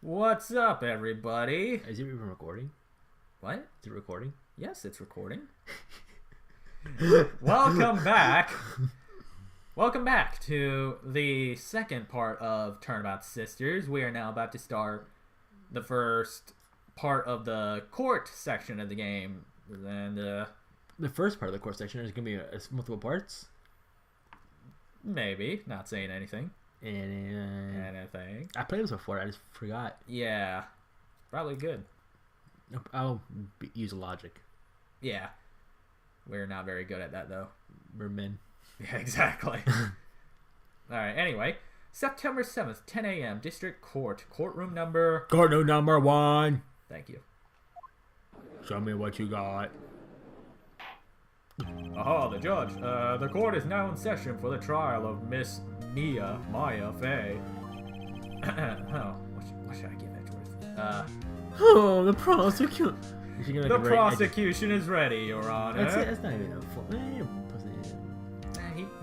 What's up, everybody? Is it even recording? What? Is it recording? Yes, it's recording. Welcome back. Welcome back to the second part of Turnabout Sisters. We are now about to start the first part of the court section of the game. And, The first part of the course section is going to be multiple parts. maybe. Not saying anything. Anything. I played this before. I just forgot. Yeah. Probably good. I'll use logic. Yeah. We're not very good at that, though. We're men. Yeah, exactly. Alright, anyway. September 7th, 10 a.m. District Court. Courtroom number... Courtroom number 1. Thank you. Show me what you got. Aha, the judge. The court is now in session for the trial of Miss Maya Fey. Oh, what should I give Edgeworth? Oh, the prosecution. The prosecution is ready, Your Honor. That's not even a full...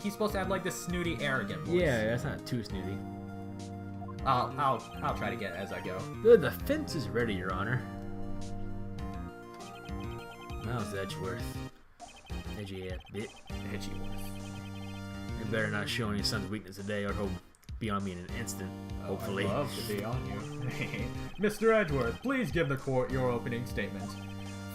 He's supposed to have like this snooty, arrogant voice. Yeah, that's not too snooty. I'll try to get it as I go. The defense is ready, Your Honor. How's Edgeworth? Edgy bit. Edgeworth. You better not show any son's weakness today, or he'll be on me in an instant. Hopefully. I'd love to be on you. Mr. Edgeworth, please give the court your opening statement.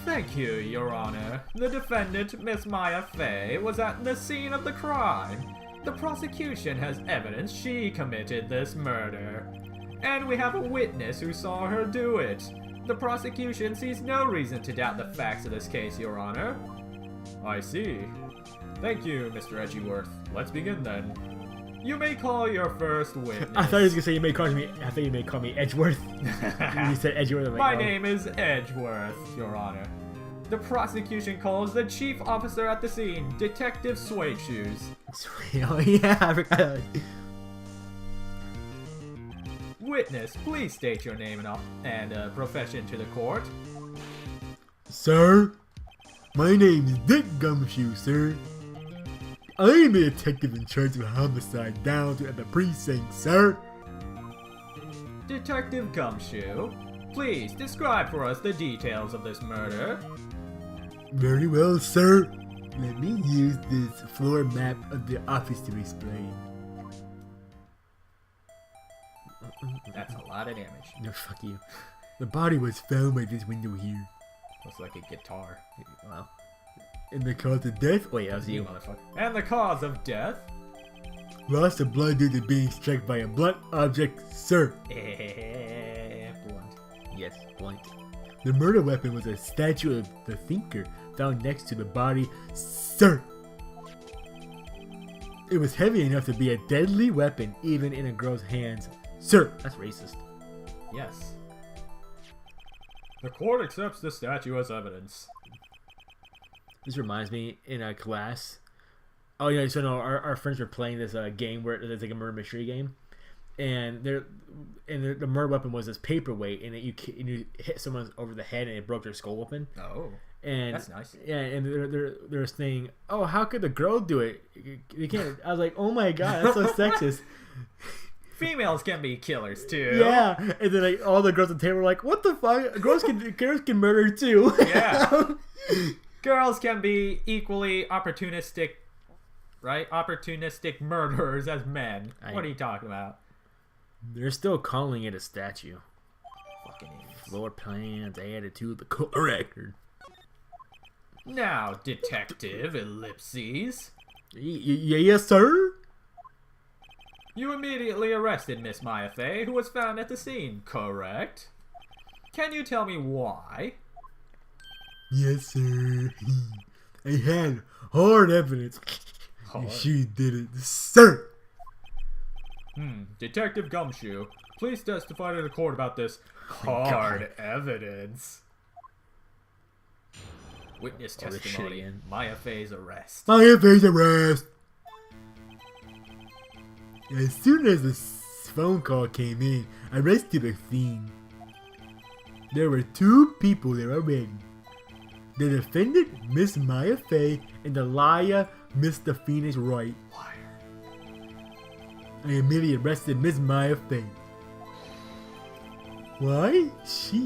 Thank you, Your Honor. The defendant, Miss Maya Fey, was at the scene of the crime. The prosecution has evidence she committed this murder. And we have a witness who saw her do it. The prosecution sees no reason to doubt the facts of this case, Your Honor. I see. Thank you, Mr. Edgeworth. Let's begin then. You may call your first witness. I thought you was gonna say you may call me. I thought you may call me Edgeworth. You said Edgeworth. Like, My name is Edgeworth, Your Honor. The prosecution calls the chief officer at the scene, Detective Suede Shoes. Oh yeah, I forgot. Witness, please state your name and profession to the court. Sir, my name is Dick Gumshoe, sir. I am the detective in charge of homicide down at the precinct, sir. Detective Gumshoe, please describe for us the details of this murder. Very well, sir. Let me use this floor map of the office to explain. That's a lot of damage. No, fuck you. The body was found by this window here. Looks like a guitar. Wow. And the cause of death? Wait, that was you. Motherfucker. And the cause of death? Loss of blood due to being struck by a blunt object, sir. Blunt. Yes, blunt. The murder weapon was a statue of the thinker found next to the body, sir. It was heavy enough to be a deadly weapon even in a girl's hands, sir. That's racist. Yes. The court accepts the statue as evidence. This reminds me, in a class. Oh yeah, so no, our friends were playing this game where it's like a murder mystery game, and the murder weapon was this paperweight, and you hit someone over the head and it broke their skull open. Oh, and that's nice. Yeah, and they're saying, oh, how could the girl do it? You can't. I was like, oh my god, that's so sexist. Females can be killers too. Yeah, and then like all the girls at the table were like, what the fuck? Girls can murder too. Yeah. Girls can be equally opportunistic, right? Opportunistic murderers as men. What are you talking about? They're still calling it a statue. Fucking idiots. Floor plans added to the court record. Now, Detective Ellipses. Yes, sir? You immediately arrested Miss Maya Fey, who was found at the scene, correct? Can you tell me why? Yes, sir. I had hard evidence. Hard. She did it, sir. Detective Gumshoe, please testify to the court about this hard evidence. Witness testimony. Maya Fey's arrest. Maya Fey's arrest. As soon as the phone call came in, I raced to the scene. There were 2 people there already. The defendant, Miss Maya Fey, and the liar, Mr. Phoenix Wright. I immediately arrested Miss Maya Fey. Why?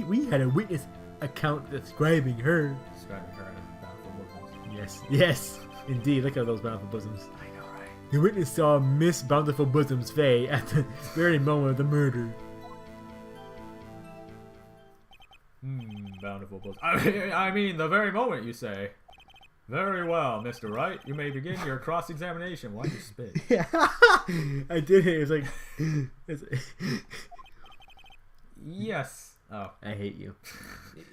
We had a witness account describing her. Describing her in bountiful bosoms. Yes, indeed. Look at those bountiful bosoms. I know, right? The witness saw Miss Bountiful Bosom's Faye at the very moment of the murder. Bountiful bosoms. I mean, the very moment, you say. Very well, Mr. Wright. You may begin your cross-examination. Why'd you spit? Yeah, I did it. It's like... Yes. Oh. I hate you.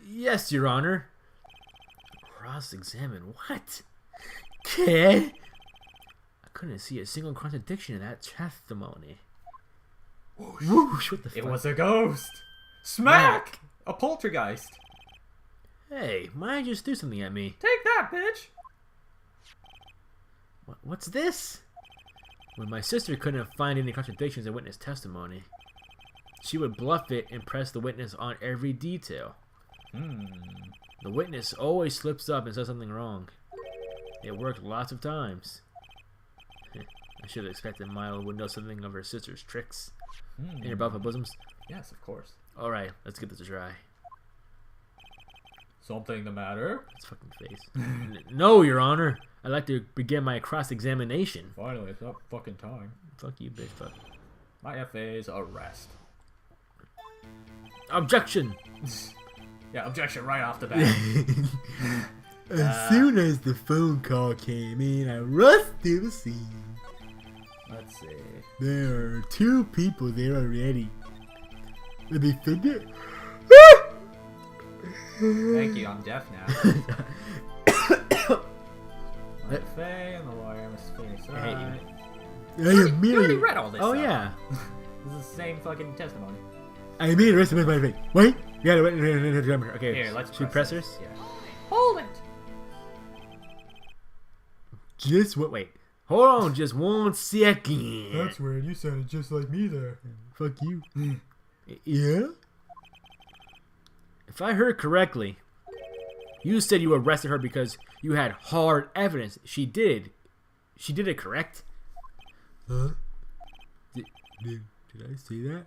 Yes, Your Honor. Cross-examine what? Kid? I couldn't see a single contradiction in that testimony. Whoosh, what the fuck? It was a ghost. Smack! A poltergeist. Hey, why did you just do something at me? Take that, bitch! What's this? When my sister couldn't find any contradictions in witness testimony, she would bluff it and press the witness on every detail. The witness always slips up and says something wrong. It worked lots of times. I should have expected Milo would know something of her sister's tricks. In your bountiful bosoms? Yes, of course. Alright, let's get this a try. Something the matter? It's fucking face. No, Your Honor. I'd like to begin my cross-examination. Finally, it's not fucking time. Fuck you, bitch. Fuck. My FA's arrest. Objection! Yeah, objection right off the bat. As soon as the phone call came in, I rushed to the scene. Let's see. There are 2 people there already. The defendant. Thank you, I'm deaf now. My FA and the lawyer, Mr. Phoenix. I hate you. You already read all this. Oh, stuff. yeah. This is the same fucking testimony. I made the rest of my face. Wait. You gotta wait. Okay. Here, let's should we press this. hers? Yeah. Hold it! Just what? Wait. Hold on, just 1 second. That's weird. You sounded just like me there. Fuck you. Yeah? If I heard correctly, you said you arrested her because you had hard evidence. She did. She did it, correct? Huh? Did I say that?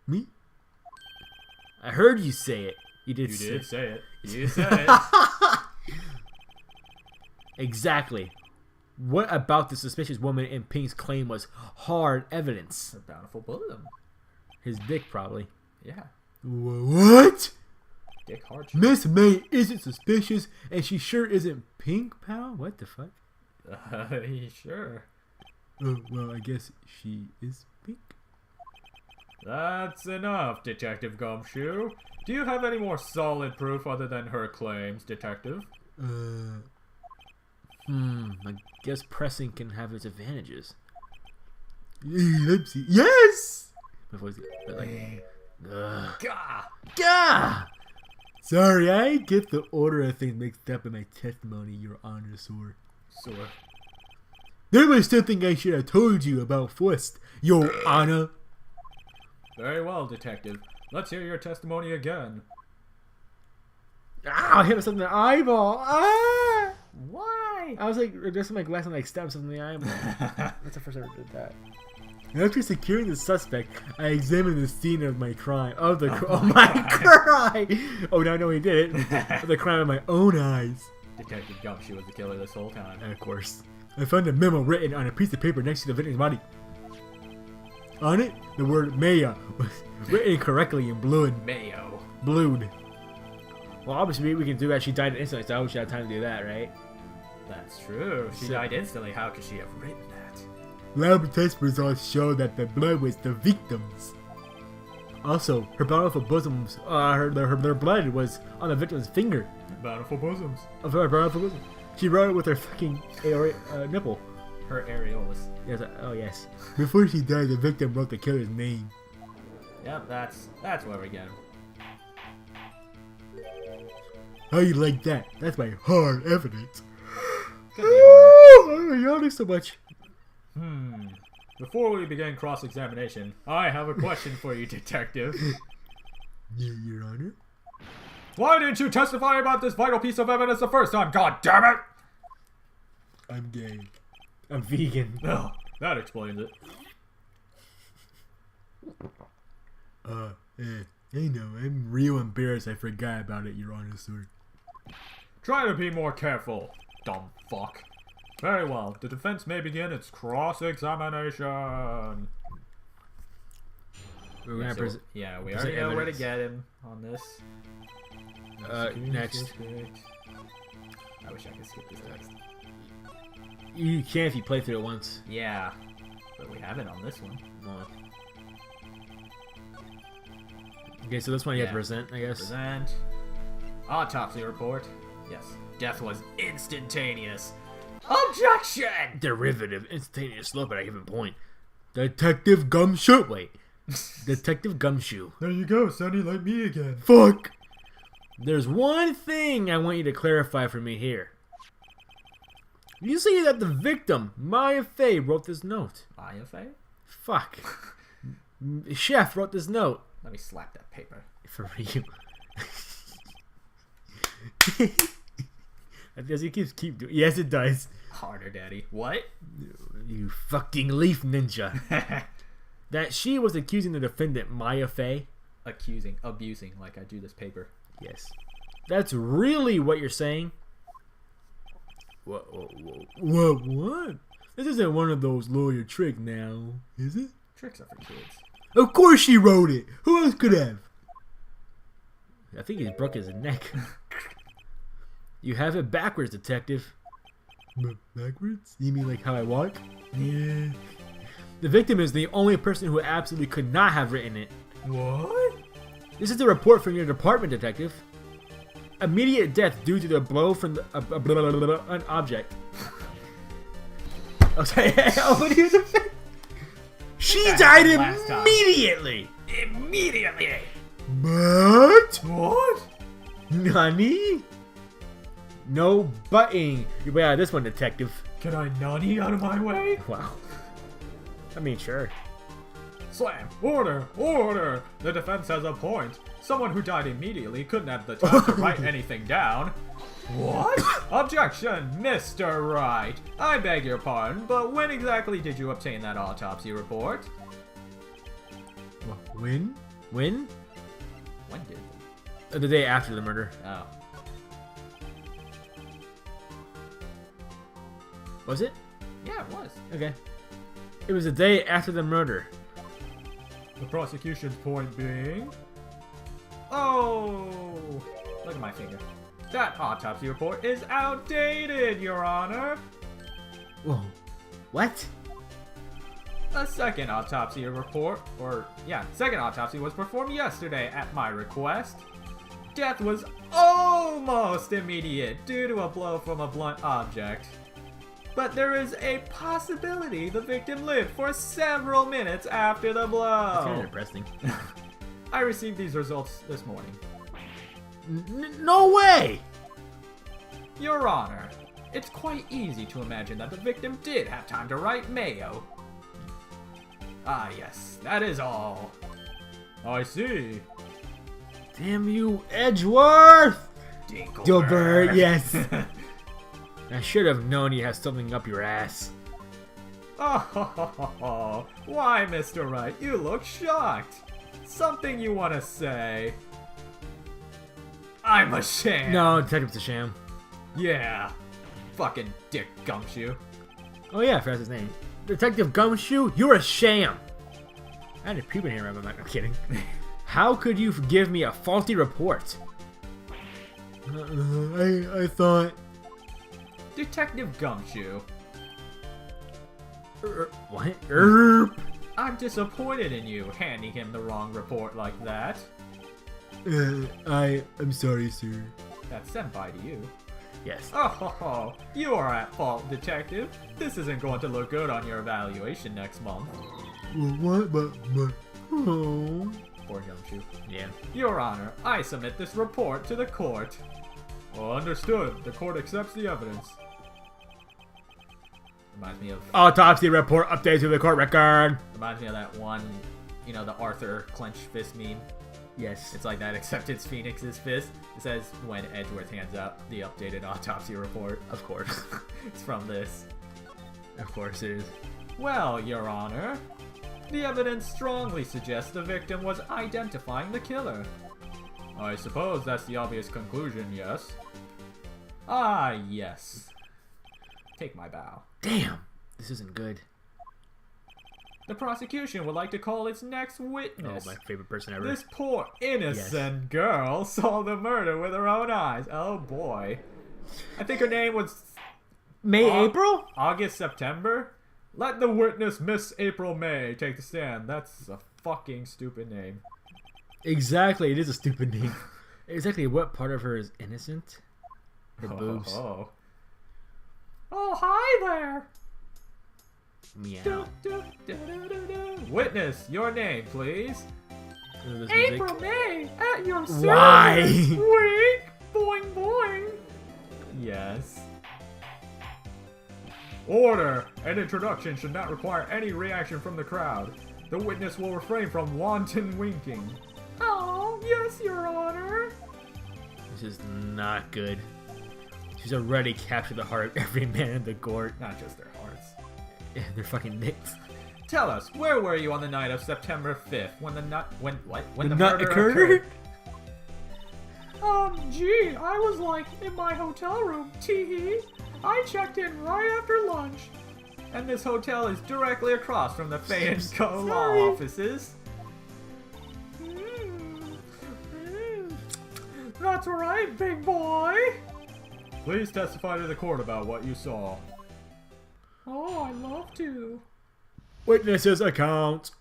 Me? I heard you say it. You did say it. You said it. Exactly. What about the suspicious woman in Pink's claim was hard evidence? Her bountiful bosom. His dick, probably. Yeah. What? Dick hard. Miss May isn't suspicious, and she sure isn't Pink, pal? What the fuck? Sure. Oh, well, I guess she is Pink. That's enough, Detective Gumshoe. Do you have any more solid proof other than her claims, Detective? I guess pressing can have its advantages. Let's see. Yes! Before like, Gah! Sorry, I get the order of things mixed up in my testimony, Your Honor, sir. There was something I should have told you about first, Your Honor. Very well, Detective. Let's hear your testimony again. I hit myself in the eyeball. Ah! Why? I was like adjusting my glass and like stabbed something in the eyeball. That's the first time I ever did that. After securing the suspect, I examined the scene of my crime. Oh my crime! Oh, now I know he did it. The crime in my own eyes. Detective Gumshoe was the killer this whole time. And of course. I found a memo written on a piece of paper next to the victim's body. On it, the word Maya was written correctly in blood. Mayo. Blood. Well, obviously we can do that. She died instantly, so I wish I had time to do that, right? That's true. She died instantly. How could she have written that? Lab test results show that the blood was the victim's. Also, her bountiful bosoms, their blood was on the victim's finger. Bountiful bosoms. Of her bountiful bosom. She wrote it with her fucking nipple. Her areolas. Yes. Oh yes. Before she died, the victim wrote the killer's name. Yep, that's where we get him. How you like that? That's my hard evidence. Oh, I'm yawning so much. Before we begin cross-examination, I have a question for you, Detective. Your Honor? Why didn't you testify about this vital piece of evidence the first time? God damn it! I'm gay. I'm vegan. Oh, that explains it. I know. I'm real embarrassed. I forgot about it, Your Honor, sir. Try to be more careful, dumb fuck. Very well. The defense may begin its cross-examination. We're gonna we already know where to get him on this. Next. I wish I could skip this text. You can if you play through it once. Yeah, but we haven't on this one. No. Okay, so this one you have to present, I guess. Present. Autopsy report. Yes. Death was instantaneous. Objection! Derivative, instantaneous slope at a given point. Detective Gumshoe. Wait. Detective Gumshoe. There you go, sounding like me again. Fuck! There's one thing I want you to clarify for me here. You see that the victim, Maya Fey, wrote this note. Maya Fey? Fuck. Chef wrote this note. Let me slap that paper. For you. Does he keep doing? Yes, it does. Harder, daddy. What? You fucking leaf ninja. That she was accusing the defendant, Maya Fey. Abusing, like I do this paper. Yes. That's really what you're saying? What? This isn't one of those lawyer tricks now, is it? Tricks are for kids. Of course she wrote it. Who else could have? I think he broke his neck. You have it backwards, detective. Backwards? You mean like how I walk? Yeah. The victim is the only person who absolutely could not have written it. What? This is the report from your department, detective. Immediate death due to the blow from an object. Oh, sorry. What do you say? She died immediately. Immediately. But What? Nani? No butting. You way out of this one, detective. Can I nani out of my way? Wow. I mean, sure. Slam! Order! Order! The defense has a point. Someone who died immediately couldn't have the time to write anything down. What? Objection, Mr. Wright. I beg your pardon, but when exactly did you obtain that autopsy report? When? When? When did? The day after the murder. Oh. Was it? Yeah, it was. Okay. It was the day after the murder. The prosecution's point being... Oh! Look at my finger. That autopsy report is outdated, Your Honor! Whoa. What? A second autopsy was performed yesterday at my request. Death was almost immediate due to a blow from a blunt object. But there is a possibility the victim lived for several minutes after the blow. That's kind of depressing. I received these results this morning. No way! Your Honor, it's quite easy to imagine that the victim did have time to write mayo. Ah, yes, that is all. I see. Damn you, Edgeworth! Dinkelberg. Yes. I should have known you had something up your ass. Oh, why, Mr. Wright, you look shocked. Something you want to say? I'm a sham. No, detective's a sham. Yeah. Fucking Dick Gumshoe. Oh yeah, I forgot his name. Detective Gumshoe, you're a sham. I had a pubic hair, I'm not kidding. How could you give me a faulty report? I thought... Detective Gumshoe. What? I'm disappointed in you handing him the wrong report like that. I'm sorry, sir. That's senpai to you. Yes. Oh, you are at fault, detective. This isn't going to look good on your evaluation next month. What? But, oh. Poor Gumshoe. Yeah. Your Honor, I submit this report to the court. Understood. The court accepts the evidence. Reminds me of... Autopsy report updated to the court record. Reminds me of that one, you know, the Arthur clenched fist meme. Yes. It's like that, except it's Phoenix's fist. It says, when Edgeworth hands out the updated autopsy report. Of course. It's from this. Of course it is. Well, Your Honor, The evidence strongly suggests the victim was identifying the killer. I suppose that's the obvious conclusion, yes? Ah, yes. Take my bow. Damn, this isn't good. The prosecution would like to call its next Oh, witness. my favorite person ever. This poor innocent girl saw the murder with her own eyes. Oh boy. I think her name was April? August, September? Let the witness Miss April May take the stand. That's a fucking stupid name. Exactly, it is a stupid name. Exactly, what part of her is innocent? Her boobs. Oh, hi there. Meow. Witness, your name, please. April May, at your service. Why? Wink, boing, boing. Yes. Order! An introduction should not require any reaction from the crowd. The witness will refrain from wanton winking. Oh, yes, Your Honor. This is not good. She's already captured the heart of every man in the court. Not just their hearts. Yeah, they're fucking dicks. Tell us, where were you on the night of September 5th when the The nut murder occurred? Gee, I was like in my hotel room, tee-hee. I checked in right after lunch. And this hotel is directly across from the Fay & Co. law offices. That's right, big boy. Please testify to the court about what you saw. Oh, I'd love to. Witnesses account.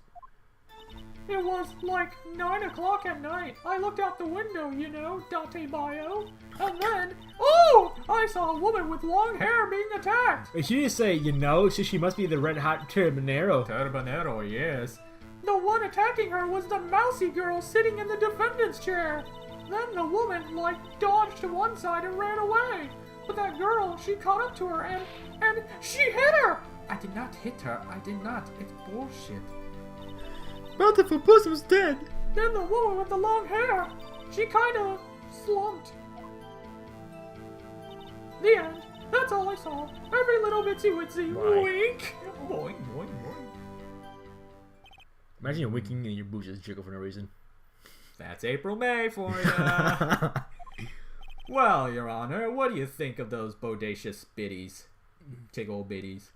It was like 9 o'clock at night. I looked out the window, you know, Dante Bio. And then, oh, I saw a woman with long hair being attacked. She didn't say, you know, so she must be the red hot Turbonero. Turbonero, yes. The one attacking her was the mousy girl sitting in the defendant's chair. Then the woman, like, dodged to one side and ran away. But that girl, she caught up to her and she hit her. I did not hit her. I did not. It's bullshit. Bountiful Possum's dead. Then the woman with the long hair, she kinda slumped. The end. That's all I saw. Every little bitsy witsy Right. wink. Boing, boing, boing. Imagine you're winking and your boobs just jiggle for no reason. That's April May for ya. Well, Your Honor, what do you think of those bodacious biddies? Tickle biddies.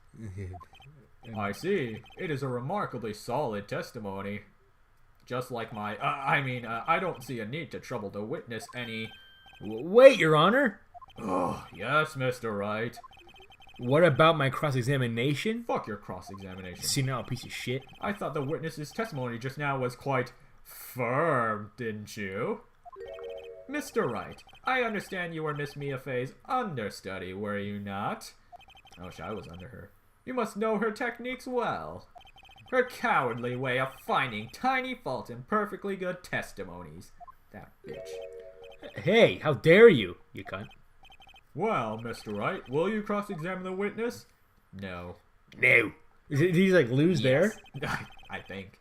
I see. It is a remarkably solid testimony. Just like my... I don't see a need to trouble the witness any... Wait, Your Honor. Oh, yes, Mr. Wright. What about my cross-examination? Fuck your cross-examination. See now, piece of shit. I thought the witness's testimony just now was quite firm, didn't you? Mr. Wright, I understand you were Miss Mia Fey's understudy, were you not? I wish I was under her. You must know her techniques well. Her cowardly way of finding tiny faults in perfectly good testimonies. That bitch. Hey, how dare you, you cunt. Well, Mr. Wright, will you cross-examine the witness? No. No. Did he like lose there? I think.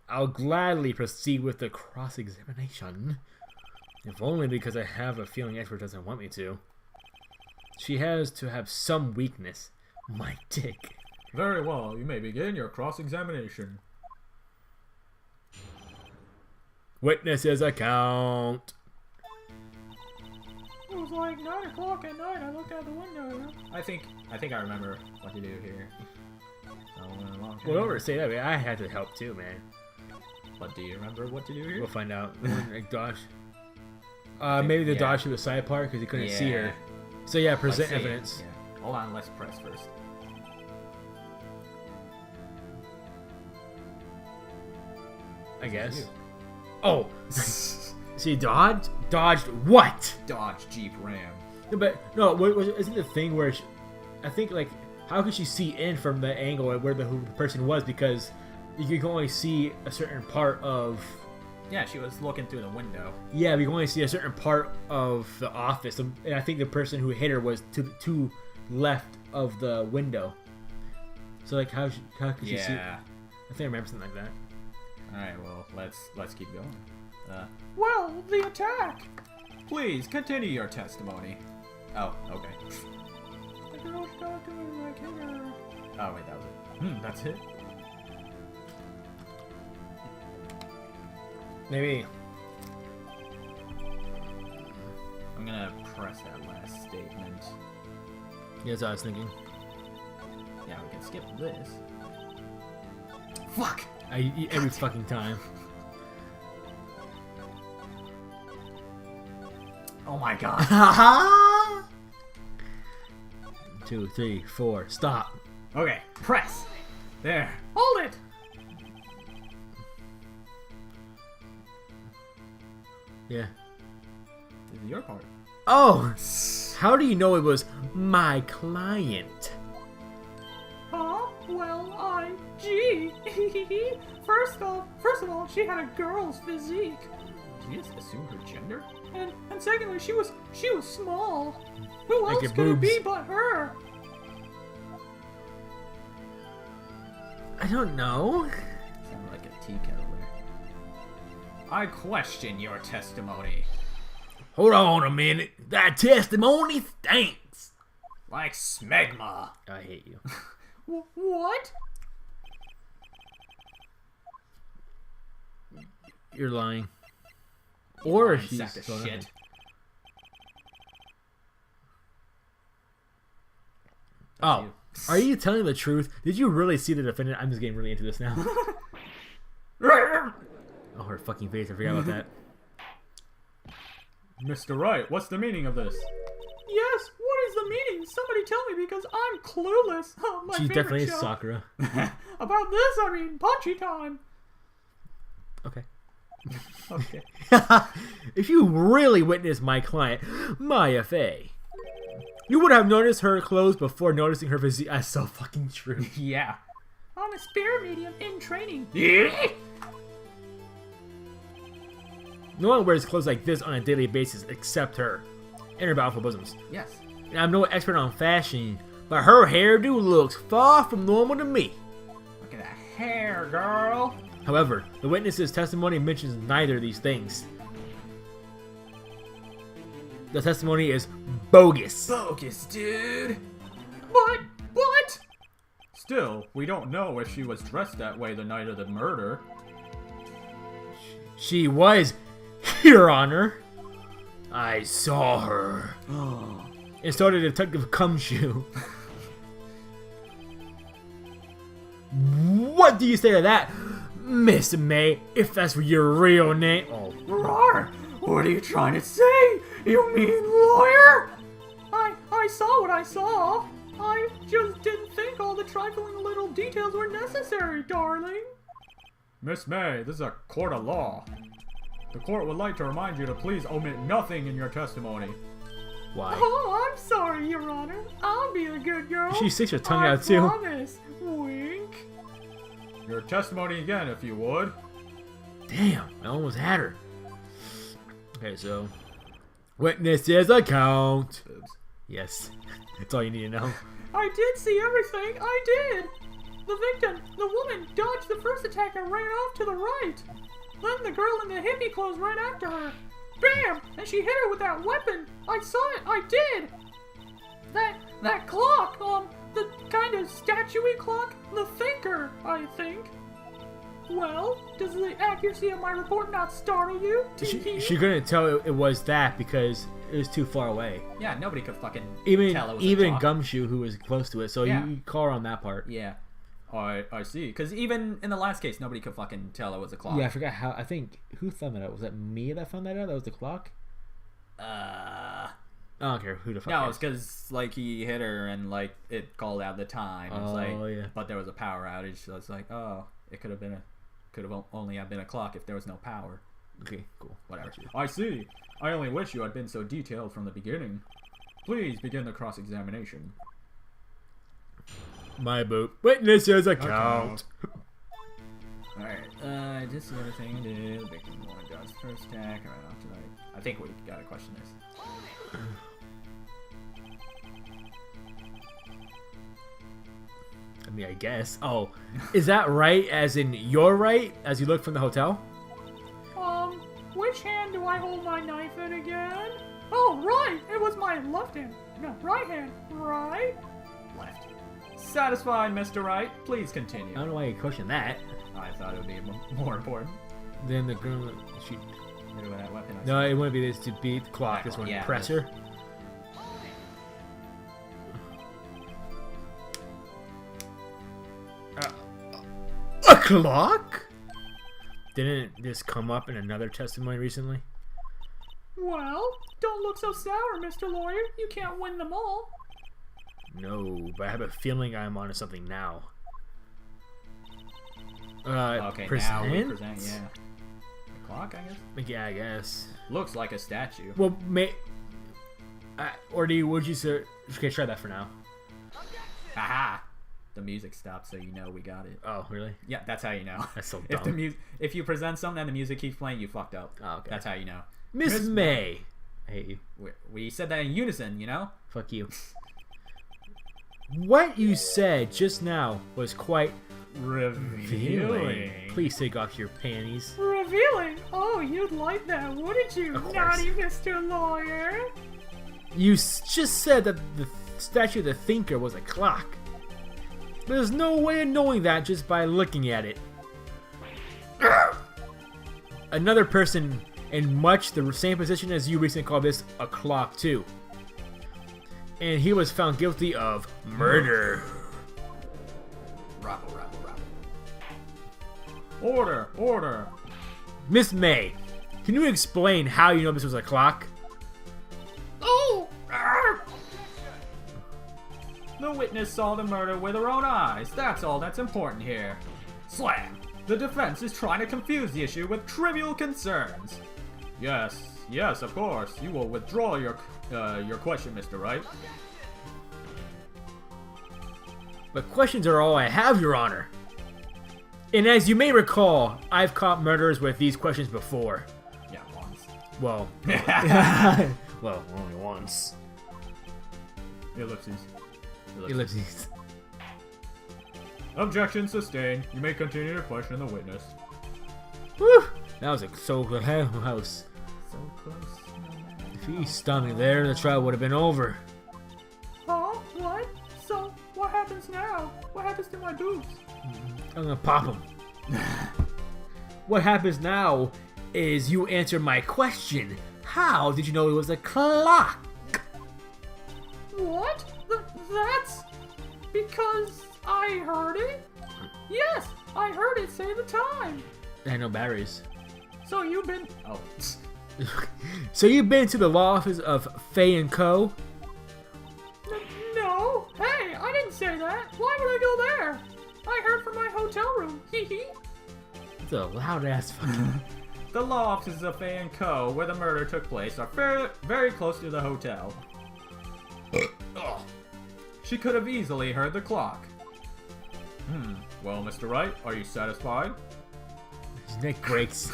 I'll gladly proceed with the cross-examination. If only because I have a feeling expert doesn't want me to. She has to have some weakness. My dick. Very well, you may begin your cross-examination. Witnesses account. It was like 9 o'clock at night. I looked out the window. I think I remember what to do here. Well, don't say that, man. I had to help too, man. But do you remember what to do here? We'll find out. Like dodge. Maybe the dodge to the side part because he couldn't see her. So yeah, present evidence. Yeah. Hold on, let's press first. I guess. Oh. See, dodged what? Dodge Jeep Ram. No, but no, isn't the thing where I think like how could she see in from the angle at where the person was because you can only see a certain part of. Yeah, she was looking through the window. Yeah, we can only see a certain part of the office, and I think the person who hit her was to left of the window. So like, how could she see? Yeah, I think I remember something like that. All right, well, let's keep going. Well, the attack. Please continue your testimony. Oh, okay. The girl shot to like hit her. Oh wait, that was it. That's it. Maybe. I'm gonna press that last statement. Yeah, that's what I was thinking. Yeah, we can skip this. Fuck! Every fucking time. Oh my god. Haha! 2, 3, 4. Stop. Okay, press. There. Hold it! Yeah. This is your part. Oh! How do you know it was my client? Huh? Well, gee. First of all, she had a girl's physique. Did you just assume her gender? And secondly, she was small. Who Like else your could it be boobs. but her? I don't know. Sounded like a tea kettle there. I question your testimony. Hold on a minute. That testimony stinks. Like smegma. I hate you. What? You're lying. Or Lying she's sack of shit. Oh, are you telling the truth? Did you really see the defendant? I'm just getting really into this now. Oh, her fucking face. I forgot about that. Mr. Wright, what's the meaning of this? Yes, what is the meaning? Somebody tell me because I'm clueless. My She favorite definitely is show. Sakura. About this, I mean, Punchy Time. Okay. Okay. If you really witnessed my client, Maya Fey, you would have noticed her clothes before noticing her physique. That's so fucking true. Yeah. I'm a spirit medium in training. No one wears clothes like this on a daily basis except her and her bountiful bosoms. Yes. And I'm no expert on fashion, but her hairdo looks far from normal to me. Look at that hair, girl. However, the witness's testimony mentions neither of these things. The testimony is bogus. Bogus, dude. But Still, we don't know if she was dressed that way the night of the murder. She was, Your Honor. I saw her. Oh. And so did Detective Cumshoe. What do you say to that, Miss May, if that's your real name? Oh, Rawr! What are you trying to say? You mean lawyer? I saw what I saw. I just didn't think all the trifling little details were necessary, darling. Miss May, this is a court of law. The court would like to remind you to please omit nothing in your testimony. why? Oh, I'm sorry, Your Honor. I'll be a good girl. She sticks her tongue I out too. promise. Wink. Your testimony again, if you would. Damn, I almost had her. Okay, so witness's account. Oops. Yes, that's all you need to know. I did see everything. I did. The victim, the woman, dodged the first attack and ran off to the right. Then the girl in the hippie clothes ran after her. Bam! And she hit her with that weapon. I saw it. I did. That clock, the kind of statuey clock, the thinker, I think. Well, does the accuracy of my report not startle you? She couldn't tell it was that because it was too far away. Yeah, nobody could fucking Even tell it was even a clock. Gumshoe, who was close to it, so Yeah. you call her on that part. Yeah. I see. Because even in the last case, nobody could fucking tell it was a clock. Yeah, I forgot how. I think who found that out? Was that me that found that out? That was the clock. I don't care who the fuck. No, cares. it's because like he hit her and like it called out the time. It's like, yeah. but there was a power outage, so it's like, oh, it could have only have been a clock if there was no power. Okay, cool. Whatever. I see. I only wish you had been so detailed from the beginning. Please begin the cross-examination. My boot. Witnesses account. Alright, just the other thing did. The victim wanted God's first attack. Alright, off tonight. I think we gotta question this. I mean, I guess. Oh, is that right? As in your right? As you look from the hotel? Which hand do I hold my knife in again? Oh, right! It was my left hand. No, right hand. Right? Left. Satisfied, Mr. Wright? Please continue. I don't know why you question that. I thought it would be more important. Then the girl, she. Hit her with that weapon. No, it wouldn't be this to beat the clock. This one, Yeah, press her. A clock? Didn't this come up in another testimony recently? Well, don't look so sour, Mr. Lawyer. You can't win them all. No, but I have a feeling I'm onto something now. Okay, now we present, yeah. The clock, I guess? Yeah, I guess. Looks like a statue. Well, would you say... Okay, try that for now. Haha! The music stopped, so you know we got it. Oh, really? Yeah, that's how you know. That's so dumb. If you present something and the music keeps playing, you fucked up. Oh, okay. That's how you know. Miss May. I hate you. We said that in unison, you know? Fuck you. What you said just now was quite revealing. Please take off your panties. Revealing? Oh, you'd like that, wouldn't you, naughty Mr. Lawyer? You just said that the statue of the thinker was a clock. There's no way of knowing that just by looking at it. Another person in much the same position as you recently called this a clock too. And he was found guilty of murder. Rabble. Order! Order! Miss May, can you explain how you know this was a clock? Oh! The witness saw the murder with her own eyes. That's all that's important here. Slam! The defense is trying to confuse the issue with trivial concerns. Yes, of course. You will withdraw your question, Mr. Wright. But questions are all I have, Your Honor. And as you may recall, I've caught murderers with these questions before. Yeah, once. Well, well, only once. Ellipses. Objection sustained. You may continue to question the witness. Whew! That was so close. So close. If he stopped me there, the trial would have been over. Huh? What? So, what happens now? What happens to my boobs? I'm gonna pop him. What happens now is you answer my question. How did you know it was a clock? What? That's because I heard it? Yes, I heard it say the time. I had no batteries. So you've been... Oh. So you've been to the law office of Fay & Co.? No. Hey, I didn't say that. Why would I go there? I heard from my hotel room. Hee hee. It's a loud ass fucking... The law offices of Fay & Co., where the murder took place, are very close to the hotel. She could have easily heard the clock. Well, Mr. Wright, are you satisfied? His neck breaks.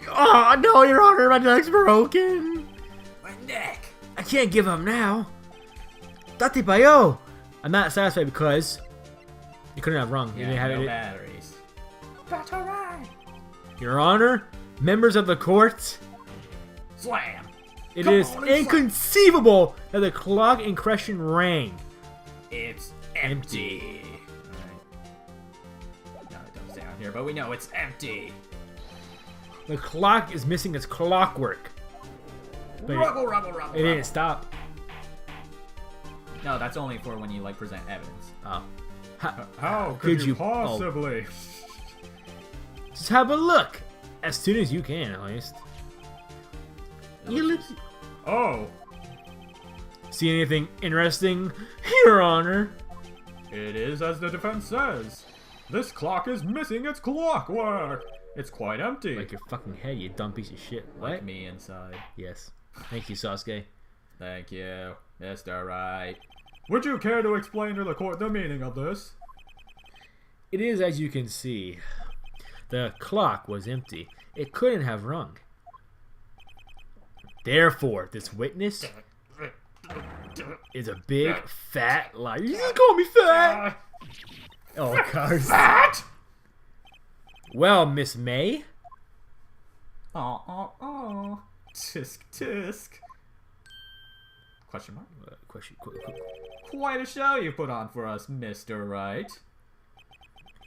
Oh, no, Your Honor, my neck's broken. My neck! I can't give up now. Dati Bayo! I'm not satisfied because you couldn't have rung. You didn't have no it. batteries. That's alright. Your Honor, members of the court, Slam! it Come is on and inconceivable that the clock in question rang. It's empty. Alright. No, it doesn't say on here, but we know it's empty. The clock is missing its clockwork. But Rubble. it didn't stop. No, that's only for when you, like, present evidence. Oh. How could you possibly? Just have a look. As soon as you can, at least. Oh, See anything interesting, Your Honor? it is as the defense says. This clock is missing its clockwork. It's quite empty. Like your fucking head, you dumb piece of shit. What? Like me inside. Yes. Thank you, Sasuke. Thank you, Mr. Wright. Would you care to explain to the court the meaning of this? It is as you can see. The clock was empty. It couldn't have rung. Therefore, this witness is a big fat liar. You just call me fat! Oh, God. Fat! Well, Miss May, Oh. Tisk. Question mark? question. Quite a show you put on for us, Mr. Wright.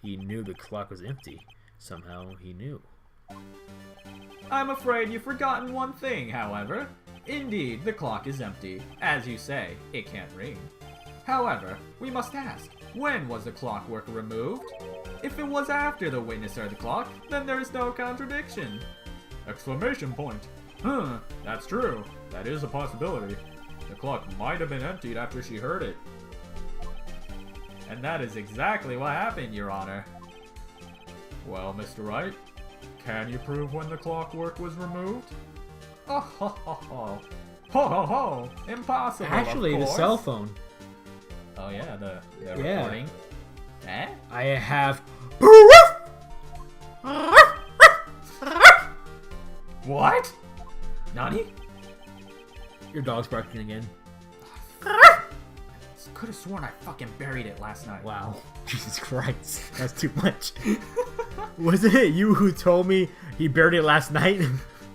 He knew the clock was empty. Somehow he knew. I'm afraid you've forgotten one thing, however. Indeed, the clock is empty. As you say, it can't ring. However, we must ask, when was the clockwork removed? If it was after the witness heard the clock, then there's no contradiction. Exclamation point. That's true. That is a possibility. The clock might have been emptied after she heard it. And that is exactly what happened, Your Honor. Well, Mr. Wright, can you prove when the clockwork was removed? Oh ho ho ho. Ho ho ho! Impossible, Actually, of the course. cell phone. Oh yeah, the Yeah. recording. Eh? I have. What? Nani? Your dog's barking again. Could have sworn I fucking buried it last night. Wow. Jesus Christ. That's too much. Wasn't it you who told me he buried it last night?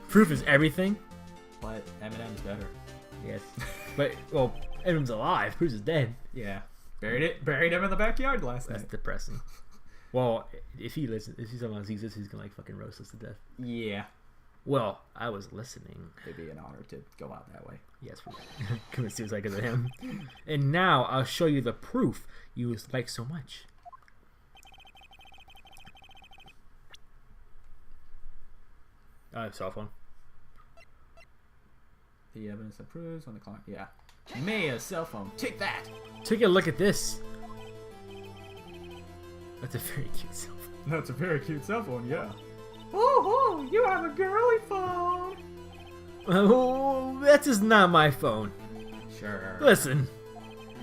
Proof is everything. But Eminem's better. Yes. But, well, Eminem's alive. Proof is dead. Yeah. Buried him in the backyard last That's night. depressing. Well, if he somehow sees this, he's gonna like fucking roast us to death. Yeah. Well, I was listening. It'd be an honor to go out that way. Yes, for commit suicide because of him. And now I'll show you the proof you like so much. Cell phone. The evidence that proves on the clock. Yeah. Maya's cell phone. Take that. Take a look at this. That's a very cute cell phone. That's a very cute cell phone. Yeah. Oh, you have a girly phone. Oh, that is not my phone. Sure. Listen,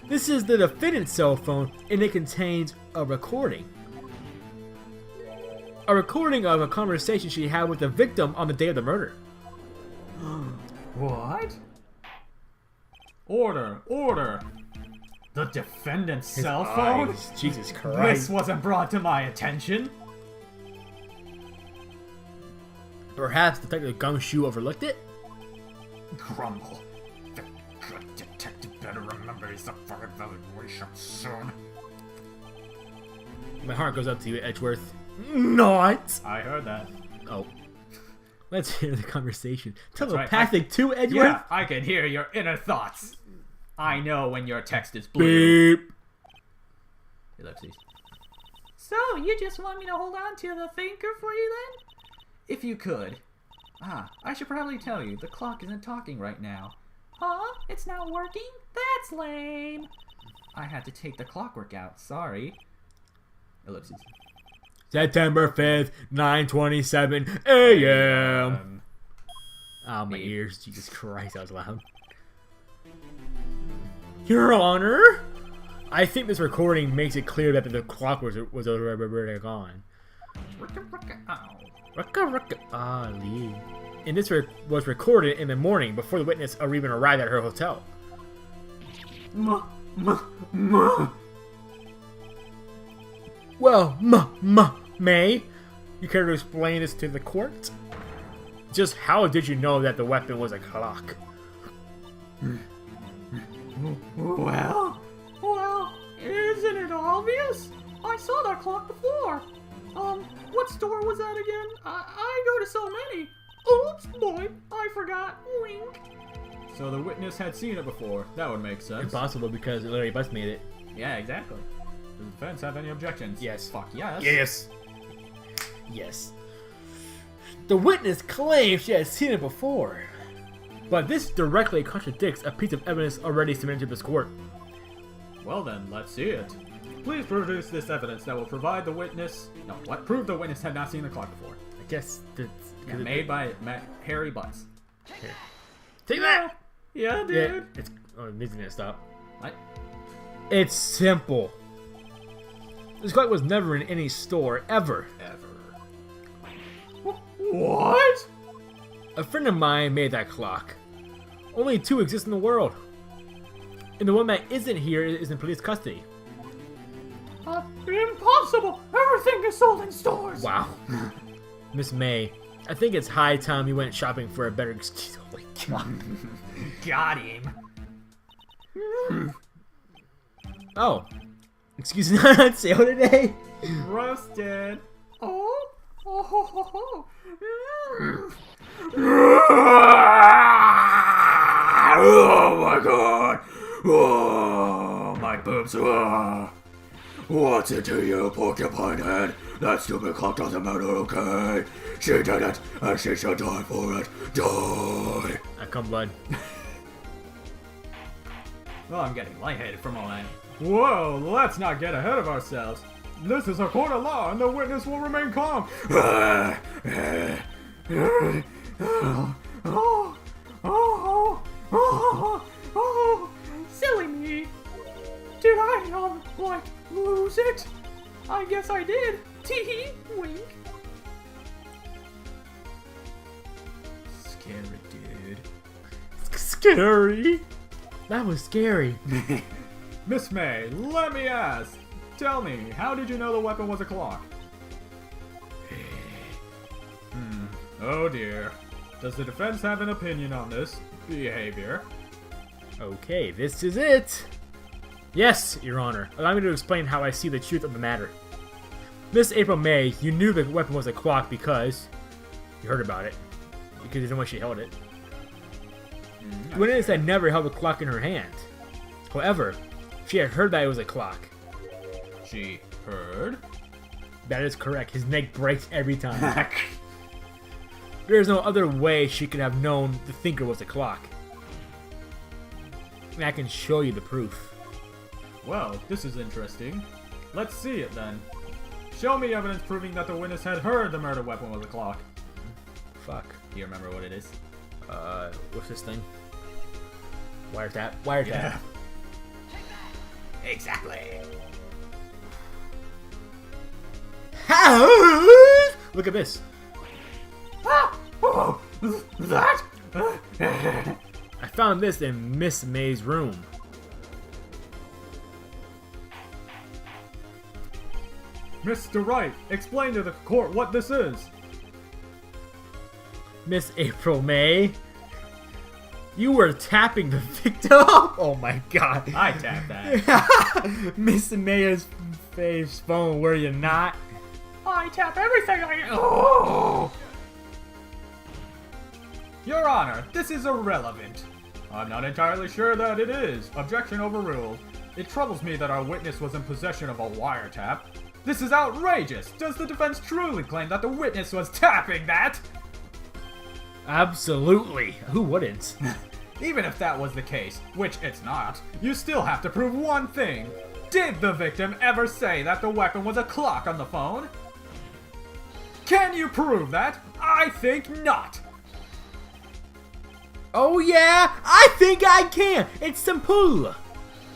this is the defendant's cell phone, and it contains a recording. A recording of a conversation she had with the victim on the day of the murder. What? Order. The defendant's cell phone? Eyes. Jesus This Christ. wasn't brought to my attention. Perhaps Detective Gumshoe overlooked it? Grumble. The good detective better remember his evaluation soon. My heart goes up to you, Edgeworth. Not! I heard that. Oh. Let's hear the conversation. right. Telepathic too, Edgeworth? Yeah, I can hear your inner thoughts. I know when your text is blue. Beep. Ellipses. So, you just want me to hold on to the thinker for you then? If you could. I should probably tell you, the clock isn't talking right now. Huh? It's not working? That's lame. I had to take the clockwork out, sorry. Ellipses. September 5th, 9:27 a.m. Oh, my ears. Jesus Christ, that was loud. Your Honor, I think this recording makes it clear that the clock was already gone. Ali. And this was recorded in the morning before the witness even arrived at her hotel. Well, May, you care to explain this to the court? Just how did you know that the weapon was a clock? Well, isn't it obvious? I saw that clock before. What store was that again? I go to so many. Oops, boy, I forgot. Wink. So the witness had seen it before. That would make sense. Impossible because Larry Bus made it. Yeah, exactly. Does the defense have any objections? Yes. Fuck yes. Yes. Yes. The witness claims she has seen it before. But this directly contradicts a piece of evidence already submitted to this court. Well then, let's see it. Please produce this evidence that will provide the witness... No, what? Prove the witness had not seen the clock before. I guess that's... Yeah, made by Harry Butts. Here. Take that! Yeah, dude. Yeah, it's... Oh, it needs to stop. What? It's simple. This clock was never in any store, ever. What? A friend of mine made that clock. Only two exist in the world. And the one that isn't here is in police custody. Impossible! Everything is sold in stores! Wow. Miss May, I think it's high time you went shopping for a better excuse. Oh my god. Got him. Oh. Excuse me, not on sale today? Roasted. Oh? Oh ho ho ho. Oh my god! Oh, my boobs! What's it to you, porcupine head? That stupid clock doesn't matter, okay? She did it, and she should die for it. Die! I come blood. Well, I'm getting lightheaded from all that. Whoa, let's not get ahead of ourselves. This is a court of law, and the witness will remain calm. Silly me. Did I, like, lose it? I guess I did. Tee wink. Scary, dude. Scary. That was scary. Miss May, let me ask. Tell me, how did you know the weapon was a clock? Oh dear. Does the defense have an opinion on this behavior? Okay, this is it. Yes, Your Honor. Allow me to explain how I see the truth of the matter. Miss April May, you knew the weapon was a clock because you heard about it. Because you know when she held it. The witness had never held a clock in her hand. However, she had heard that it was a clock. She heard? That is correct. His neck breaks every time. There is no other way she could have known the thinker was a clock. And I can show you the proof. Well, this is interesting. Let's see it then. Show me evidence proving that the witness had heard the murder weapon was a clock. Fuck. Do you remember what it is? What's this thing? Wiretap. Wiretap. Yeah. Exactly. Look at this. Ah! Oh, that? I found this in Miss May's room. Mr. Wright, explain to the court what this is. Miss April May, you were tapping the victim. Oh my god. I tapped that. Miss May's phone, were you not? I tap everything I Oh! Your Honor, this is irrelevant. I'm not entirely sure that it is. Objection overruled. It troubles me that our witness was in possession of a wiretap. This is outrageous! Does the defense truly claim that the witness was tapping that? Absolutely. Who wouldn't? Even if that was the case, which it's not, you still have to prove one thing. Did the victim ever say that the weapon was a clock on the phone? Can you prove that? I think not. Oh yeah, I think I can. It's simple.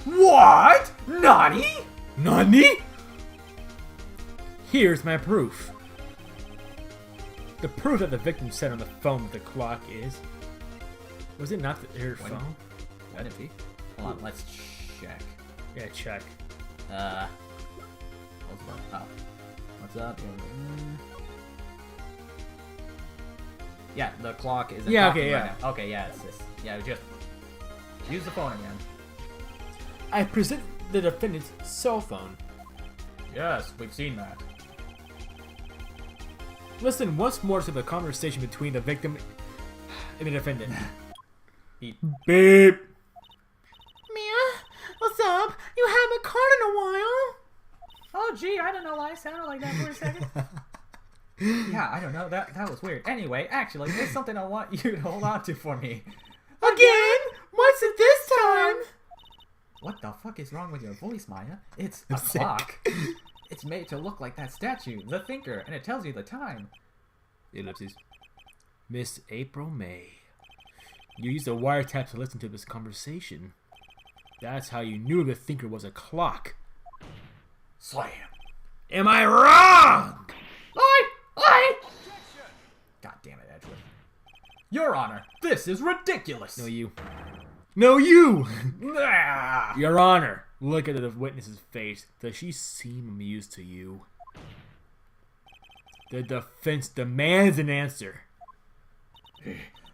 What? Nani? Nani? Here's my proof. The proof that the victim said on the phone that the clock is... Was it not her phone? Could it be? Hold on, let's check. Yeah, check. What's up? Yeah, the clock is. Yeah, okay, yeah. Right now. Okay, yeah, it's this. Yeah, just use the phone again. I present the defendant's cell phone. Yes, we've seen that. Listen once more to the conversation between the victim and the defendant. Beep. Beep. Mia, what's up? You haven't called in a while. Oh gee, I don't know why I sounded like that for a second. Yeah, I don't know. That was weird. Anyway, actually, there's something I want you to hold on to for me. Again? What's it this time? What the fuck is wrong with your voice, Maya? It's a I'm sick. clock. It's made to look like that statue, the thinker, and it tells you the time. Ellipses. Miss April May. You used a wiretap to listen to this conversation. That's how you knew the thinker was a clock. Slam. Am I wrong? God damn it, Edgewood. Your Honor, this is ridiculous. No, you. No, you! Ah! Your Honor, look at the witness's face. Does she seem amused to you? The defense demands an answer.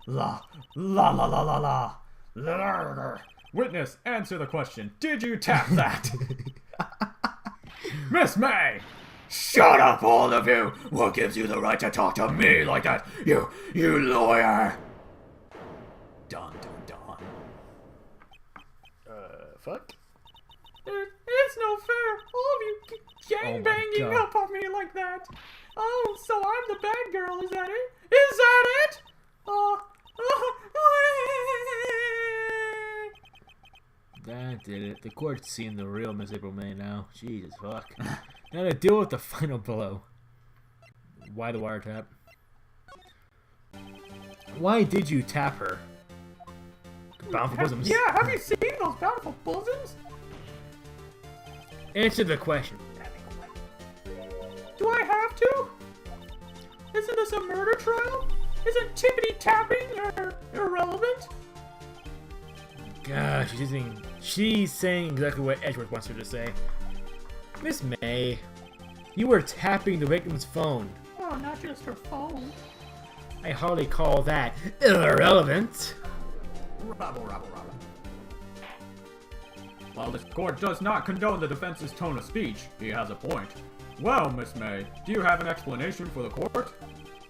La la la la la la. La. Witness, answer the question. Did you tap that? Miss May, Shut up, all of you! What gives you the right to talk to me like that? You lawyer! Dun dun dun. Fuck? It's no fair. All of you gang banging God. up on me like that. Oh, so I'm the bad girl, is that it? Is that it? That did it. The court's seen the real Miss April May now. Jesus fuck. Now to deal with the final blow. Why the wiretap? Why did you tap her? Bountiful bosoms. Yeah, have you seen those bountiful bosoms? Answer the question. Do I have to? Isn't this a murder trial? Isn't tippity tapping irrelevant? Gosh, she's saying exactly what Edgeworth wants her to say. Miss May, you were tapping the victim's phone. Oh, not just her phone. I hardly call that irrelevant. Rabble. While this court does not condone the defense's tone of speech, he has a point. Well, Miss May, do you have an explanation for the court?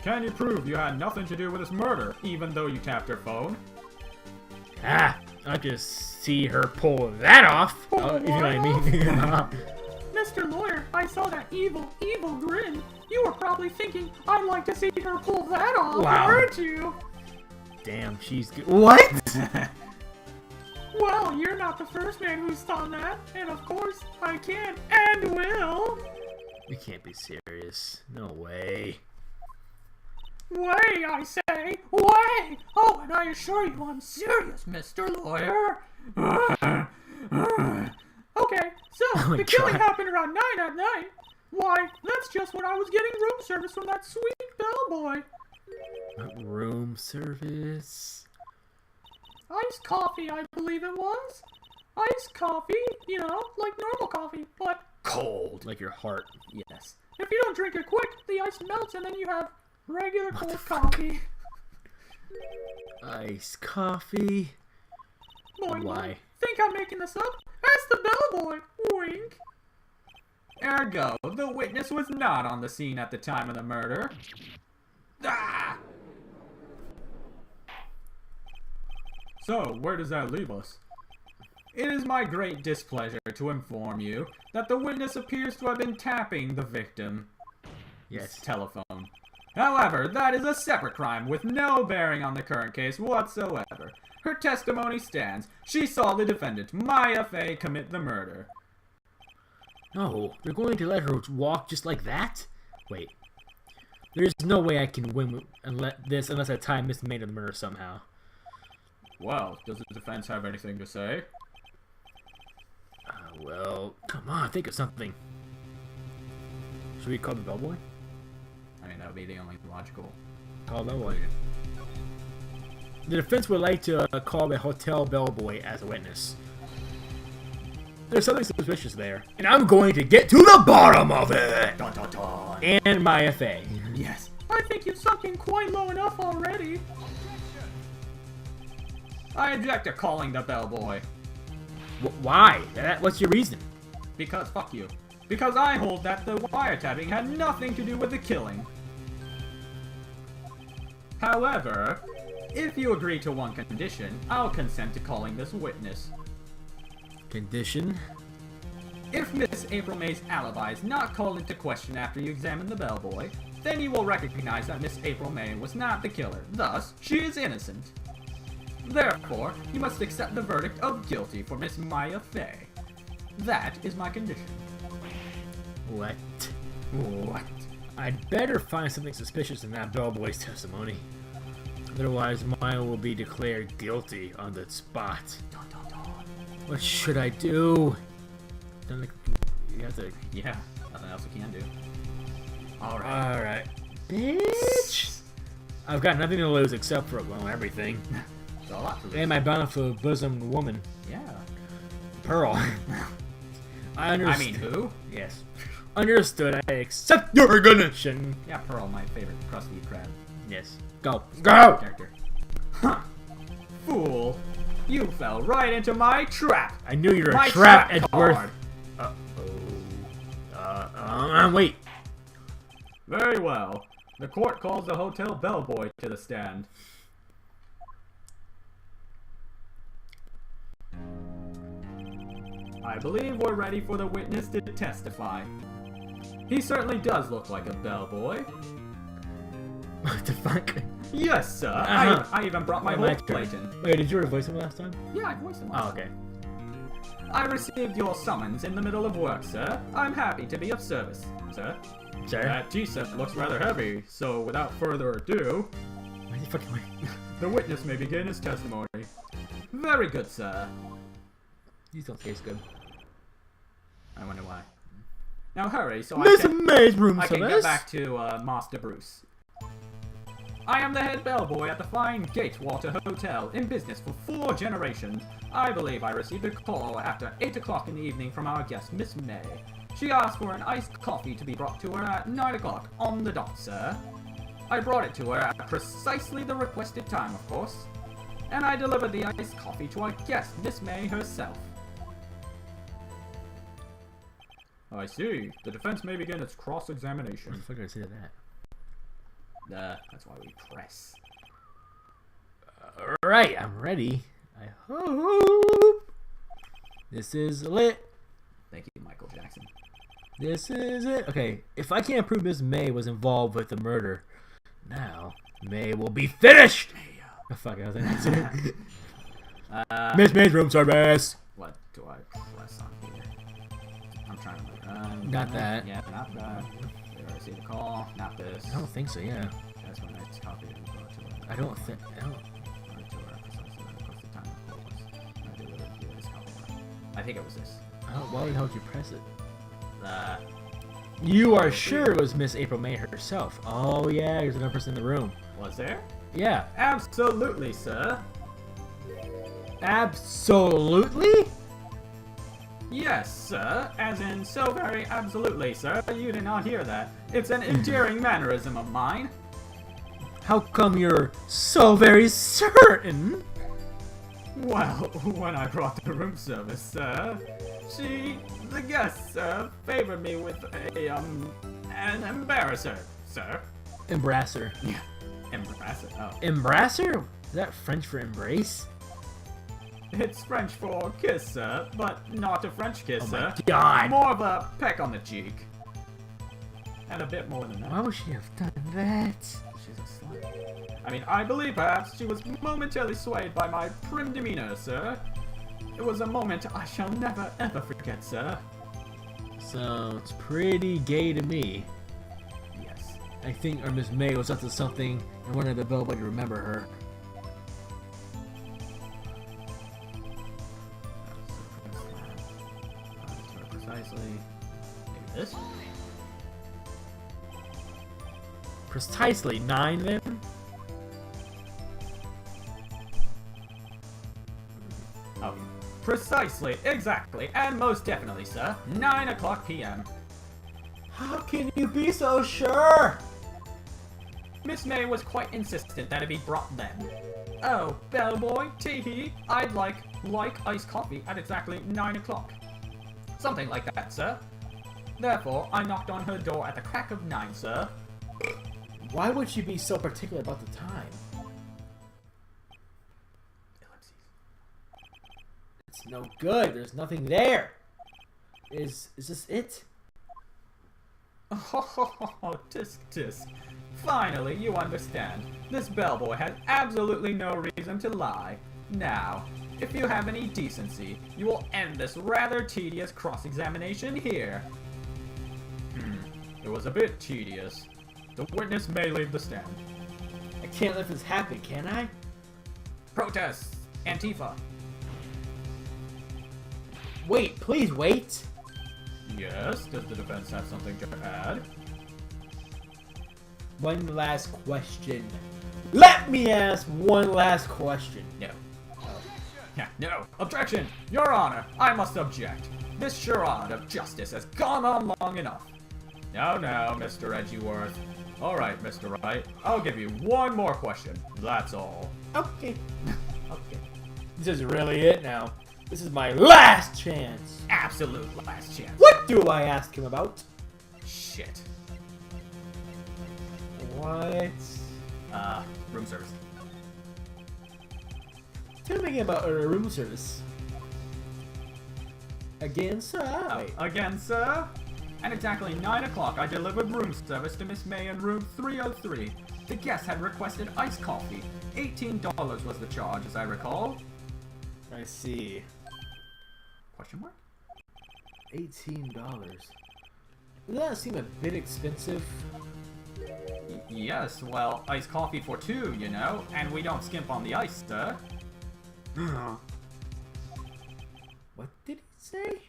Can you prove you had nothing to do with this murder, even though you tapped her phone? I just see her pull that off. If you know what I mean. Mr. Lawyer, I saw that evil grin. You were probably thinking, I'd like to see her pull that off, Wow. weren't you? Damn, she's good. What? Well, you're not the first man who's thought that, and of course, I can and will. You can't be serious. No way. Way, I say! Way! Oh, and I assure you I'm serious, Mr. Lawyer! Okay, so, my the killing God. happened around 9 at night. Why, that's just when I was getting room service from that sweet bellboy. Room service? Iced coffee, I believe it was. Iced coffee, you know, like normal coffee, but Cold. Like your heart. Yes. if you don't drink it quick, the ice melts and then you have regular cold coffee. Iced coffee? Boing, Why? boing. Think I'm making this up? Ask the bellboy. Wink. Ergo, the witness was not on the scene at the time of the murder. Ah! So, where does that leave us? It is my great displeasure to inform you that the witness appears to have been tapping the victim's Yes. telephone. However, that is a separate crime with no bearing on the current case whatsoever. Her testimony stands. She saw the defendant, Maya Fey, commit the murder. No, you're going to let her walk just like that? Wait. There's no way I can win unless I tie Miss May to the murder somehow. Well, does the defense have anything to say? Well, come on, think of something. Should we call the bellboy? I mean, that would be the only logical. Call the bellboy. The defense would like to call the hotel bellboy as a witness. There's something suspicious there, and I'm going to get to the bottom of it! Dun, dun, dun. And Maya Fey. Yes. I think you've sunk in quite low enough already. I object to calling the bellboy. Why? What's your reason? Because fuck you. Because I hold that the wiretapping had nothing to do with the killing. However, if you agree to one condition, I'll consent to calling this witness. Condition? If Miss April May's alibi is not called into question after you examine the bellboy, then you will recognize that Miss April May was not the killer. Thus, she is innocent. Therefore, you must accept the verdict of guilty for Miss Maya Fey. That is my condition. What? What? I'd better find something suspicious in that bellboy's testimony. Otherwise, Maya will be declared guilty on the spot. Dun, dun, dun. What should I do? You have to... Yeah, nothing else we can do. Alright. Alright. Bitch! I've got nothing to lose except for, well, everything. It's a lot to lose. And my bountiful bosom woman, Yeah. Pearl. I understand. I mean, who? Yes. Understood. I accept your condition. Yeah, Pearl, my favorite crusty crab Yes. Go. Go! character. Huh. Fool. You fell right into my trap. I knew you were My a trap, trap Edgeworth. card. Wait. Very well. The court calls the hotel bellboy to the stand. I believe we're ready for the witness to testify. He certainly does look like a bellboy. What the fuck? Yes, sir. I even brought my whole plate in. Wait, did you already voice him last time? Yeah, I voiced him. Oh, okay. I received your summons in the middle of work, sir. I'm happy to be of service, sir. Sure. That G-set looks rather heavy, so without further ado, Why the fucking way? the witness may begin his testimony. Very good, sir. These don't taste good. I wonder why. Now hurry, so Miss May's room I can service. get back to Master Bruce. I am the head bellboy at the fine Gatewater Hotel, in business for 4 generations. I believe I received a call after 8 o'clock in the evening from our guest, Miss May. She asked for an iced coffee to be brought to her at 9 o'clock on the dot, sir. I brought it to her at precisely the requested time, of course. And I delivered the iced coffee to our guest, Miss May herself. I see. The defense may begin its cross-examination. What the fuck did I say to that? That's why we press. Alright, I'm ready. I hope this is lit. Thank you, Michael Jackson. This is it. Okay, if I can't prove Miss May was involved with the murder, now May will be finished! Oh, fuck, I was an accident. Miss May's room service! What do I press on here? I'm trying to... Not that. Yeah, not that. Did I receive a call? Not this. I don't think so, yeah. That's when I copy it and go to it. I don't think... I think it was this. Why the hell did you press it? You are sure it was Miss April May herself. Oh, yeah, there's another person in the room. Was there? Yeah. Absolutely, sir. Absolutely? Yes, sir. As in, so very absolutely, sir. You did not hear that. It's an endearing mannerism of mine. How come you're so very certain? Well, when I brought the room service, sir, the guest, sir, favored me with an embarrasser, sir. Embrasser. Yeah, embrasser, oh. Embrasser? Is that French for embrace? It's French for kiss, sir, but not a French kiss, Oh my sir. God. More of a peck on the cheek. And a bit more than that. Why would she have done that? She's a slut. I mean, I believe perhaps she was momentarily swayed by my prim demeanor, sir. It was a moment I shall never ever forget, sir. Sounds pretty gay to me. Yes. I think our Miss May was up to something and wanted the bellboy to remember her. Precisely. Maybe this? Precisely 9 then? Oh, precisely, exactly, and most definitely, sir. 9 o'clock p.m. How can you be so sure? Miss May was quite insistent that it be brought then. Oh, bellboy, tee-hee, I'd like iced coffee at exactly 9 o'clock. Something like that, sir. Therefore, I knocked on her door at the crack of 9, sir. Why would she be so particular about the time? Ellipses. It's no good. There's nothing there. Is this it? Oh, tisk tisk. Finally, you understand. This bellboy has absolutely no reason to lie. Now, if you have any decency, you will end this rather tedious cross-examination here. It was a bit tedious. The witness may leave the stand. I can't let this happen, can I? Protests! Antifa! Wait, please wait. Yes, does the defense have something to add? One last question. Let me ask one last question. No. Yeah, no. Objection! Your Honor, I must object. This charade of justice has gone on long enough. No, Mr. Edgeworth. Alright, Mr. Wright. I'll give you one more question. That's all. Okay. Okay. This is really it now. This is my last chance. Absolute last chance. What do I ask him about? Shit. What? Room service. Tell me again about room service. Again, sir? Again, sir? At exactly 9 o'clock, I delivered room service to Miss May in room 303. The guest had requested iced coffee. $18 was the charge, as I recall. I see. Question mark? $18. Doesn't that seem a bit expensive? Yes, well, iced coffee for two, you know, and we don't skimp on the ice, sir. What did he say?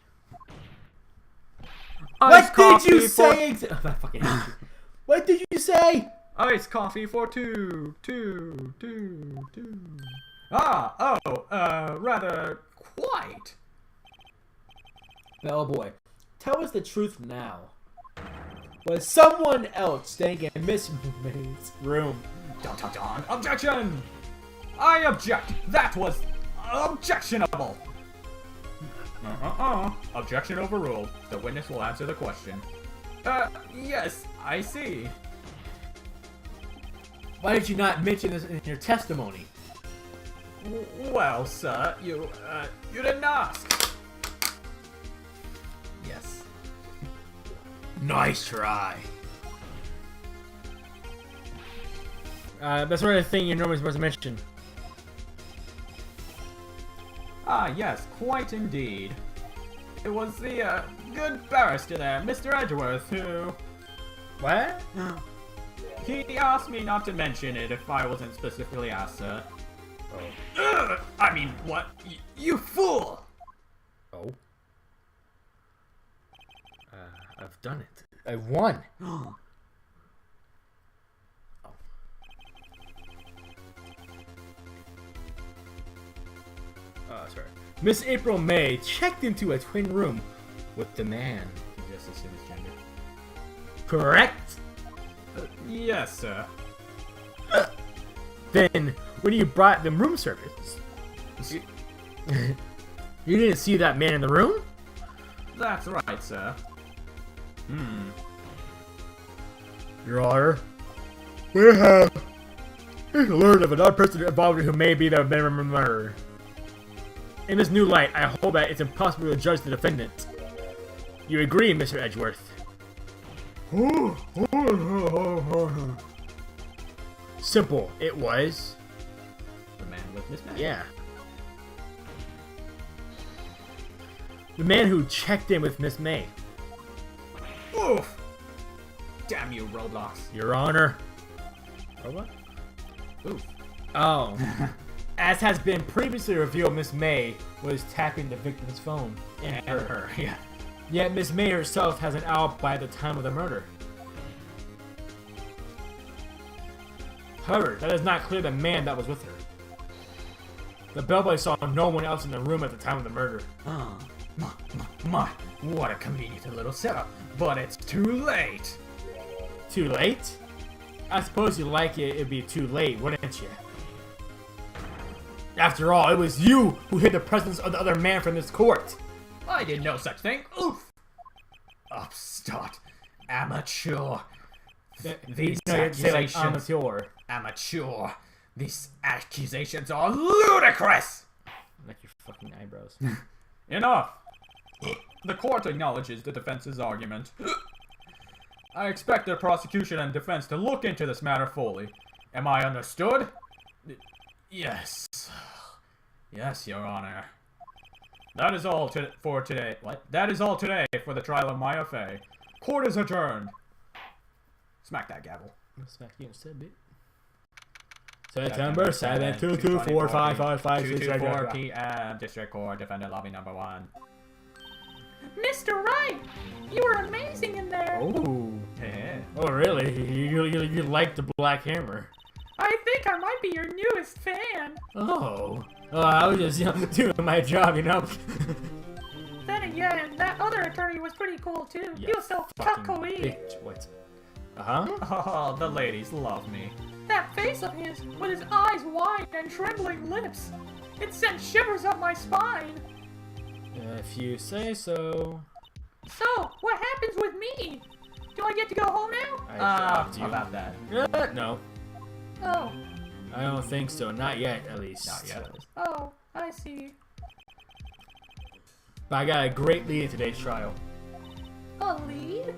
Iced What did you coffee say? I fucking hate you. What did you say? Iced coffee for two. Rather quite. Bellboy, tell us the truth now. Was someone else staying in Miss May's room? Dun, dun, dun. Objection! I object! That was objectionable! Objection overruled. The witness will answer the question. Yes, I see. Why did you not mention this in your testimony? Well, sir, you didn't ask. Yes. Nice try. That's sort of thing you're normally supposed to mention. Ah, yes, quite indeed. It was the, good barrister there, Mr. Edgeworth, who... What? He asked me not to mention it if I wasn't specifically asked, sir. Oh. I mean, what? You fool! Oh. I've done it. I won. Oh. Sorry. Miss April May checked into a twin room with the man. You just assume his gender. Correct? Yes, sir. Then, when you brought them room service, you didn't see that man in the room? That's right, sir. Your Honor, we have learned of another person involved who may be the murderer. In this new light, I hold that it's impossible to judge the defendant. You agree, Mr. Edgeworth? Simple. It was. The man with Miss May. Yeah. The man who checked in with Miss May. Oof! Damn you, Roblox. Your Honor. Roblox? Oof. Oh. As has been previously revealed, Miss May was tapping the victim's phone. And her, yeah. Yet Miss May herself has an alibi at the time of the murder. However, that does not clear the man that was with her. The bellboy saw no one else in the room at the time of the murder. My, what a convenient little setup. But it's too late. Too late? I suppose you like it'd be too late, wouldn't you? After all, it was you who hid the presence of the other man from this court. I did no such thing. Oof! Upstart. Amateur. These accusations... Amateur. These accusations are ludicrous! Like your fucking eyebrows. Enough! The court acknowledges the defense's argument. I expect the prosecution and defense to look into this matter fully. Am I understood? Yes. Yes, Your Honor. That is all for today. What? That is all today for the trial of Maya Fey. Court is adjourned. Smack that gavel. Smack you instead, bitch. September 7, 2245556 p.m. District Court, Defendant Lobby Number 1. Mr. Wright, you were amazing in there. Oh. Oh, really? You like the Black Hammer? I think I might be your newest fan. Oh. I was just doing my job, you know? Then again, that other attorney was pretty cool too. Yeah, He was so cuckoly. What? Uh-huh. Oh, the ladies love me. That face of his, with his eyes wide and trembling lips. It sent shivers up my spine. If you say so. So, what happens with me? Do I get to go home now? I How about that? No, Oh. I don't think so. Not yet, at least. Not yet. Oh, I see. But I got a great lead in today's trial. A lead?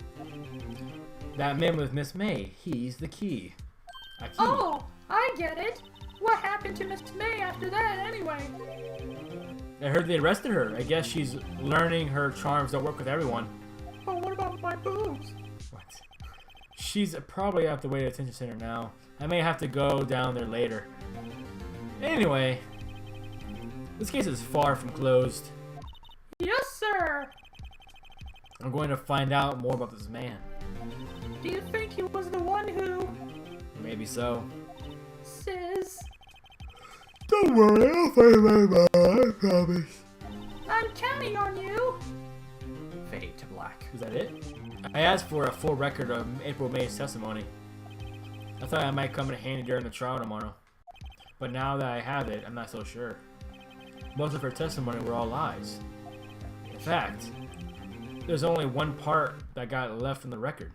That man with Miss May, he's the key. A key. Oh, I get it. What happened to Miss May after that, anyway? I heard they arrested her. I guess she's learning her charms don't work with everyone. But what about my boobs? What? She's probably at the way to detention center now. I may have to go down there later. Anyway, this case is far from closed. Yes, sir. I'm going to find out more about this man. Do you think he was the one who Maybe so. says, Don't worry, I'll find my mom, I promise. I'm counting on you? Fade to black. Is that it? I asked for a full record of April May's testimony. I thought I might come in handy during the trial tomorrow. But now that I have it, I'm not so sure. Most of her testimony were all lies. In fact, there's only one part that got left from the record.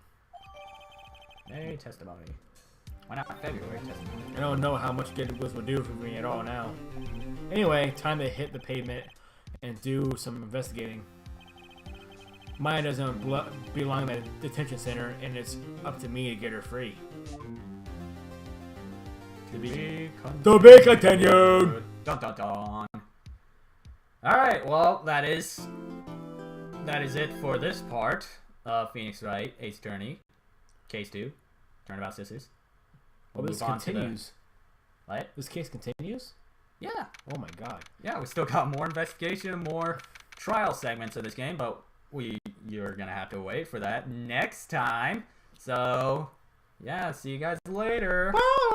May testimony. Why not February testimony? I don't know how much good this will do for me at all now. Anyway, time to hit the pavement and do some investigating. Maya doesn't belong at the detention center, and it's up to me to get her free. To be continued! Dun dun dun. Alright, well, that is it for this part of Phoenix Wright, Ace Attorney, Case 2, Turnabout Sisters. Oh, this move on to the- continues. What? This case continues? Yeah. Oh my god. Yeah, we still got more investigation, more trial segments of this game, but you're gonna have to wait for that next time. So, yeah, see you guys later. Bye!